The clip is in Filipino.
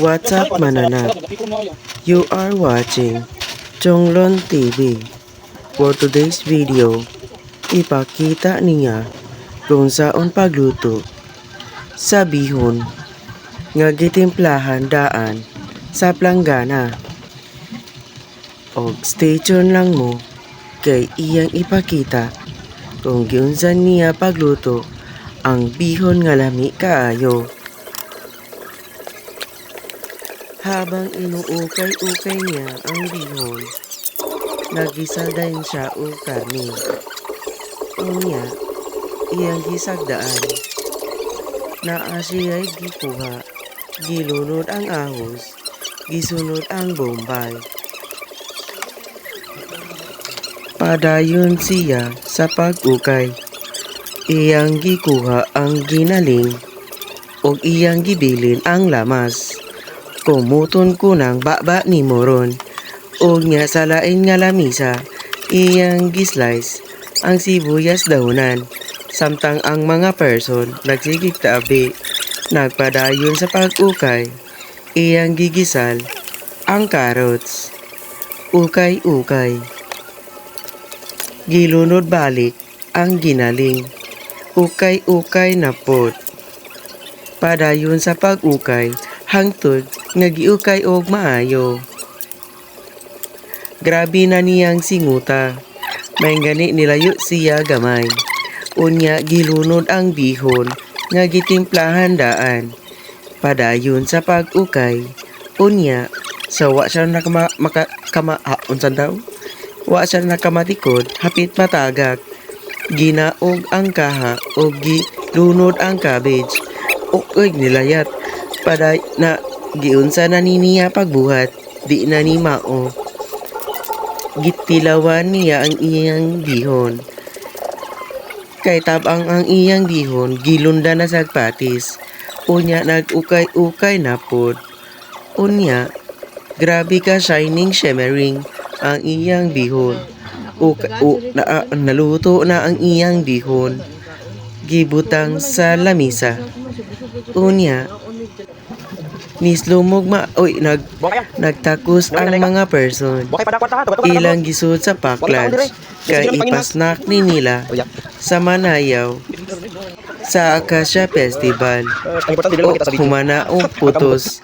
What's up mananap? You are watching Chonglon TV. For today's video, ipakita niya kung saan pagluto sa bihon nga gitimplahan daan sa planggana. Og stay tuned lang mo kay iyang ipakita kung giunsan niya pagluto ang bihon nga lami kaayo. Habang inuukay-ukay niya ang bihon, nagisaldahin siya o karne. Unya, iyang gisagdaan. Naa siya'y gikuha, gilunod ang ahos, gisunod ang bombay. Padayon siya sa pag-ukay. Iyang gikuha ang ginaling o iyang gibilin ang lamas. Kumuton ko ng baba ni Moron o nga sa lain nga lamisa iyang gislice ang sibuyas daunan. Samtang ang mga person nagsigig tabi nagpadayon sa pag-ukay iyang gigisal ang carrots. Ukay-ukay. Gilunod balik ang ginaling. Ukay-ukay na pod. Padayon sa pag-ukay hangtod nga giukay og maayo. Grabe na niyang singuta. May gani nilayo siya gamay. Unya gilunod ang bihon nga gitimplahan daan. Padayon sa pag-ukay. Unya sa wa siya wa siya nakamatikod hapit matagak. Ginaog ang kaha o gilunod ang cabbage. Uy nilayat. Pada na giunsa na niya pagbuhat, di na ni mao. Gitilawan niya ang iyang bihon. Kay tabang ang iyang bihon, gilunda na sa patis. Unya nag-ukay-ukay na pod. Unya, grabe ka shining shimmering ang iyang bihon. Naluto na ang iyang bihon. Gibutang sa lamisa. Unya, nislumog nagtakos ang mga person. Ilang gisud sa pack lunch kay ipasnak ni nila sa Manayaw sa Acacia Festival. Humana og putos